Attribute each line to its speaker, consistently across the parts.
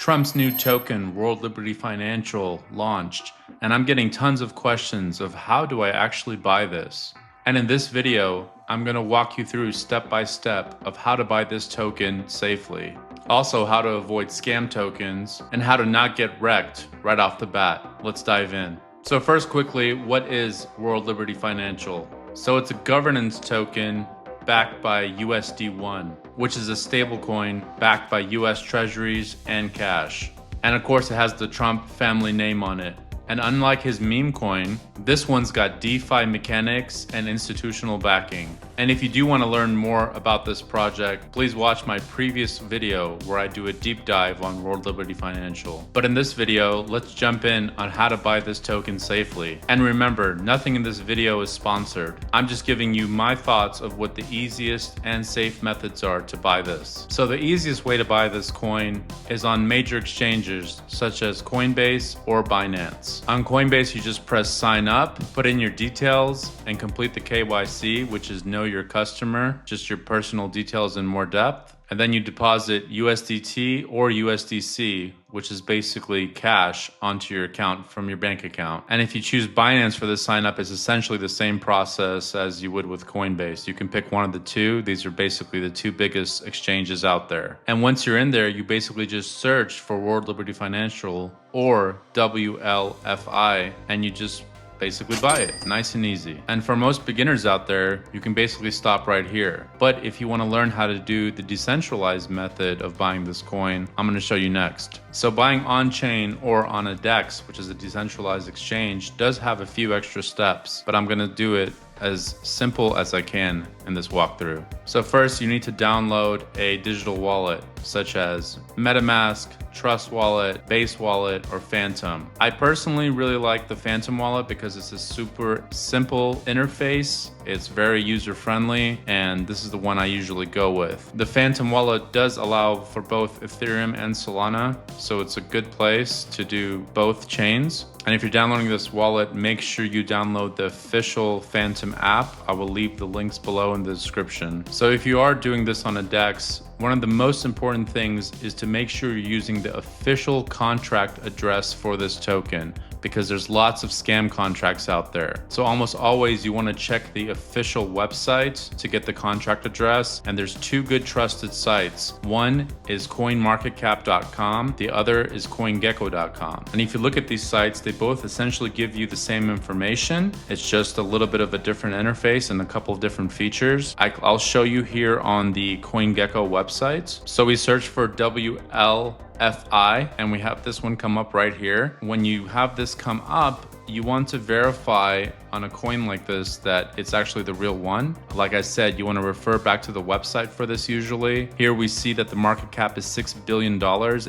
Speaker 1: Trump's new token, World Liberty Financial, launched, and I'm getting tons of questions of how do I actually buy this? And in this video, I'm going to walk you through step by step of how to buy this token safely. Also, how to avoid scam tokens and how to not get wrecked right off the bat. Let's dive in. So first, quickly, what is World Liberty Financial? So it's a governance token backed by USD1, which is a stablecoin backed by US treasuries and cash. And of course, it has the Trump family name on it. And unlike his meme coin, this one's got DeFi mechanics and institutional backing. And if you do want to learn more about this project, please watch my previous video where I do a deep dive on World Liberty Financial. But in this video, let's jump in on how to buy this token safely. And remember, nothing in this video is sponsored. I'm just giving you my thoughts of what the easiest and safe methods are to buy this. So the easiest way to buy this coin is on major exchanges such as Coinbase or Binance. On Coinbase, you just press sign up, put in your details, and complete the KYC, which is know your customer, just your personal details in more depth. And then you deposit USDT or USDC, which is basically cash, onto your account from your bank account. And if you choose Binance for this sign up, it's essentially the same process as you would with Coinbase. You can pick one of the two. These are basically the two biggest exchanges out there. And once you're in there, you basically just search for World Liberty Financial or WLFI, and you just basically buy it. Nice and easy. And for most beginners out there, you can basically stop right here. But if you want to learn how to do the decentralized method of buying this coin, I'm going to show you next. So buying on-chain or on a DEX, which is a decentralized exchange, does have a few extra steps, but I'm going to do it as simple as I can in this walkthrough. So first, you need to download a digital wallet such as MetaMask, Trust Wallet, Base Wallet, or Phantom. I personally really like the Phantom wallet because it's a super simple interface. It's very user-friendly, and this is the one I usually go with. The Phantom wallet does allow for both Ethereum and Solana, so it's a good place to do both chains. And if you're downloading this wallet, make sure you download the official Phantom app. I will leave the links below in the description. So if you are doing this on a DEX, one of the most important things is to make sure you're using the official contract address for this token, because there's lots of scam contracts out there. So almost always you want to check the official website to get the contract address. And there's two good trusted sites. One is coinmarketcap.com. The other is coingecko.com. And if you look at these sites, they both essentially give you the same information. It's just a little bit of a different interface and a couple of different features. I'll show you here on the CoinGecko website. So we search for WLFI, and we have this one come up right here. When you have this come up, you want to verify on a coin like this that it's actually the real one. Like I said, you want to refer back to the website for this usually. Here we see that the market cap is $6 billion.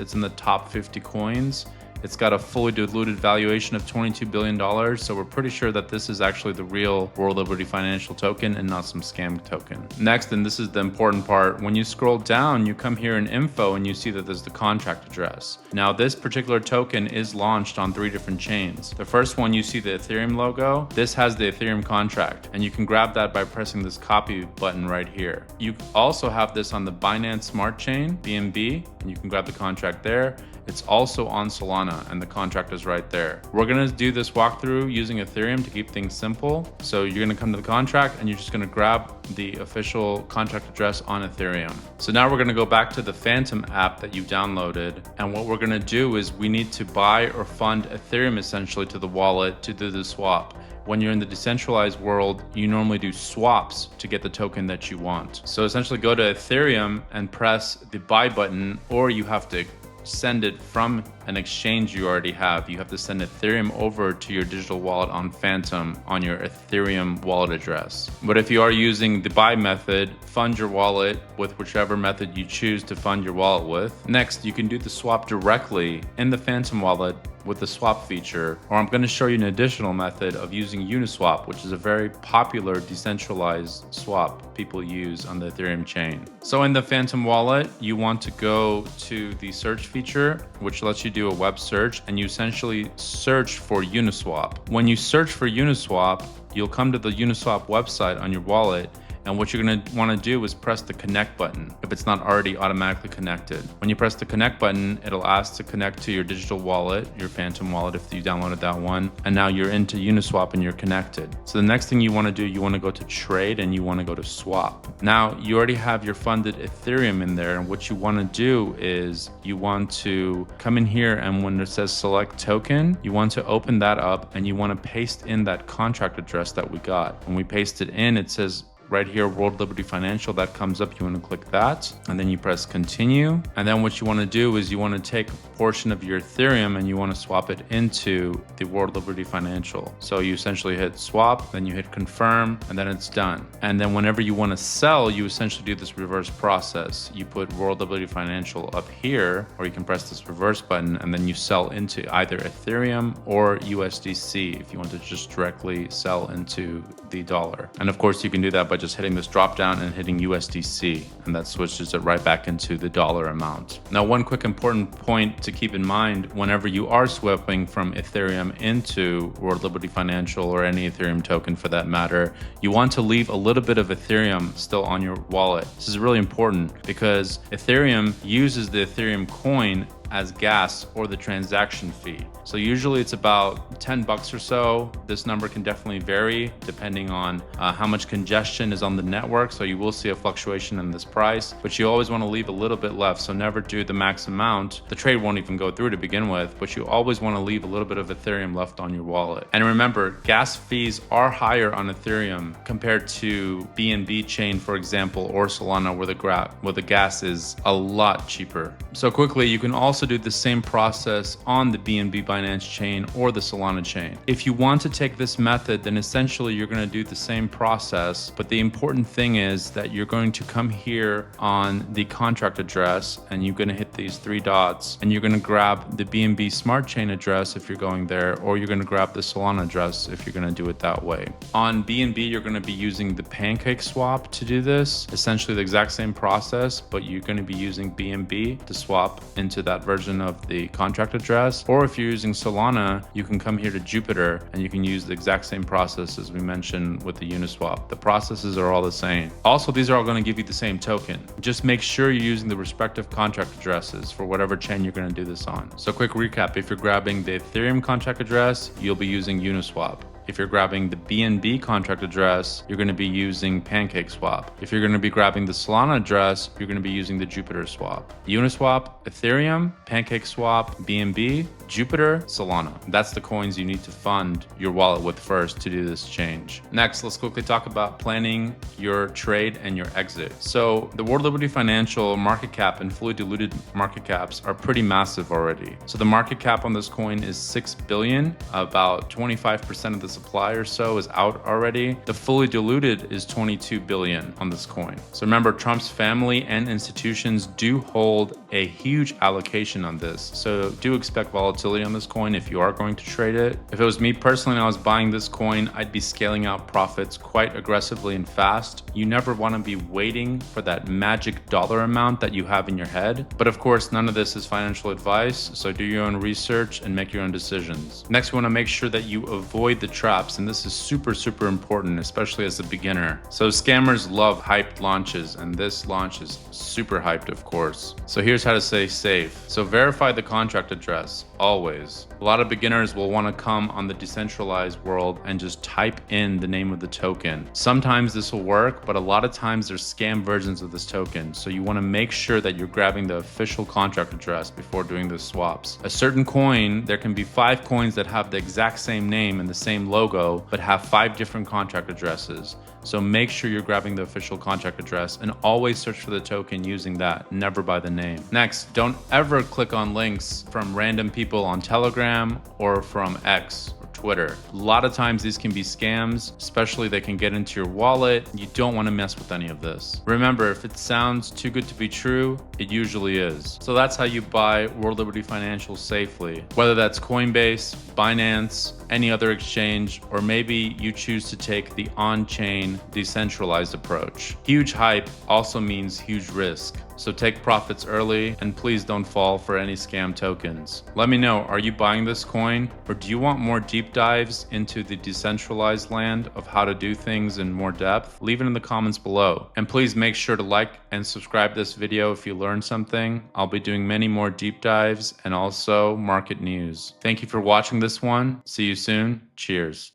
Speaker 1: It's in the top 50 coins. It's got a fully diluted valuation of $22 billion, so we're pretty sure that this is actually the real World Liberty Financial token and not some scam token. Next, and this is the important part, when you scroll down, you come here in info and you see that there's the contract address. Now, this particular token is launched on 3 different chains. The first one, you see the Ethereum logo. This has the Ethereum contract, and you can grab that by pressing this copy button right here. You also have this on the Binance Smart Chain, BNB, and you can grab the contract there. It's also on Solana, and the contract is right there. We're gonna do this walkthrough using Ethereum to keep things simple. So you're gonna come to the contract and you're just gonna grab the official contract address on Ethereum. So now we're gonna go back to the Phantom app that you downloaded. And what we're gonna do is we need to buy or fund Ethereum essentially to the wallet to do the swap. When you're in the decentralized world, you normally do swaps to get the token that you want. So essentially go to Ethereum and press the buy button, or you have to send it from an exchange you already have. You have to send Ethereum over to your digital wallet on Phantom on your Ethereum wallet address. But if you are using the buy method, fund your wallet with whichever method you choose to fund your wallet with. Next, you can do the swap directly in the Phantom wallet with the swap feature, or I'm going to show you an additional method of using Uniswap, which is a very popular decentralized swap people use on the Ethereum chain. So in the Phantom wallet, you want to go to the search feature, which lets you do a web search, and you essentially search for Uniswap. When you search for Uniswap, you'll come to the Uniswap website on your wallet, And what you're going to want to do is press the connect button if it's not already automatically connected. When you press the connect button, it'll ask to connect to your digital wallet, your Phantom wallet if you downloaded that one. And now you're into Uniswap and you're connected. So the next thing you want to do, you want to go to trade and you want to go to swap. Now you already have your funded Ethereum in there. And what you want to do is you want to come in here, and when it says select token, you want to open that up and you want to paste in that contract address that we got. When we paste it in, it says right here, World Liberty Financial, that comes up. You want to click that and then you press continue. And then what you want to do is you want to take a portion of your Ethereum and you want to swap it into the World Liberty Financial. So you essentially hit swap, then you hit confirm, and then it's done. And then whenever you want to sell, you essentially do this reverse process. You put World Liberty Financial up here, or you can press this reverse button and then you sell into either Ethereum or USDC if you want to just directly sell into the dollar. And of course you can do that by just hitting this drop down and hitting USDC, and that switches it right back into the dollar amount. Now, one quick important point to keep in mind whenever you are swapping from Ethereum into World Liberty Financial or any Ethereum token for that matter, you want to leave a little bit of Ethereum still on your wallet. This is really important because Ethereum uses the Ethereum coin as gas or the transaction fee. So usually it's about 10 bucks or so. This number can definitely vary depending on how much congestion is on the network. So you will see a fluctuation in this price, but you always want to leave a little bit left. So never do the max amount. The trade won't even go through to begin with, but you always want to leave a little bit of Ethereum left on your wallet. And remember, gas fees are higher on Ethereum compared to BNB chain, for example, or Solana, where the gas is a lot cheaper. So quickly, you can also do the same process on the BNB Binance chain or the Solana chain. If you want to take this method, then essentially you're going to do the same process, but the important thing is that you're going to come here on the contract address and you're going to hit these three dots and you're going to grab the BNB Smart Chain address if you're going there, or you're going to grab the Solana address if you're going to do it that way. On BNB, you're going to be using the PancakeSwap to do this, essentially the exact same process, but you're going to be using BNB to swap into that version of the contract address. Or if you're using Solana, you can come here to Jupyter and you can use the exact same process as we mentioned with the Uniswap. The processes are all the same. Also, these are all going to give you the same token. Just make sure you're using the respective contract addresses for whatever chain you're going to do this on. So quick recap, if you're grabbing the Ethereum contract address, you'll be using Uniswap. If you're grabbing the BNB contract address, you're going to be using PancakeSwap. If you're going to be grabbing the Solana address, you're going to be using the Jupyter swap. Uniswap, Ethereum, PancakeSwap, BNB, Jupyter, Solana. That's the coins you need to fund your wallet with first to do this change. Next, let's quickly talk about planning your trade and your exit. So the World Liberty Financial market cap and fully diluted market caps are pretty massive already. So the market cap on this coin is 6 billion, about 25% of the supply or so is out already. The fully diluted is 22 billion on this coin. So remember, Trump's family and institutions do hold a huge allocation on this. So do expect volatility on this coin if you are going to trade it. If it was me personally and I was buying this coin, I'd be scaling out profits quite aggressively and fast. You never want to be waiting for that magic dollar amount that you have in your head. But of course, none of this is financial advice. So do your own research and make your own decisions. Next, we want to make sure that you avoid the traps, and this is super important, especially as a beginner. So scammers love hyped launches, and this launch is super hyped, of course. So here's how to stay safe. So verify the contract address, always. A lot of beginners will want to come on the decentralized world and just type in the name of the token. Sometimes this will work, but a lot of times there's scam versions of this token. So you want to make sure that you're grabbing the official contract address before doing the swaps. A certain coin, there can be 5 coins that have the exact same name and the same logo, but have 5 different contract addresses. So make sure you're grabbing the official contract address and always search for the token using that, never by the name. Next, don't ever click on links from random people on Telegram or from X or Twitter. A lot of times these can be scams, especially they can get into your wallet. You don't want to mess with any of this. Remember, if it sounds too good to be true, it usually is. So that's how you buy World Liberty Financial safely. Whether that's Coinbase, Binance, any other exchange, or maybe you choose to take the on-chain decentralized approach. Huge hype also means huge risk. So take profits early and please don't fall for any scam tokens. Let me know, are you buying this coin or do you want more deep dives into the decentralized land of how to do things in more depth? Leave it in the comments below. And please make sure to like and subscribe this video if you learned something. I'll be doing many more deep dives and also market news. Thank you for watching this one. See you soon. Cheers.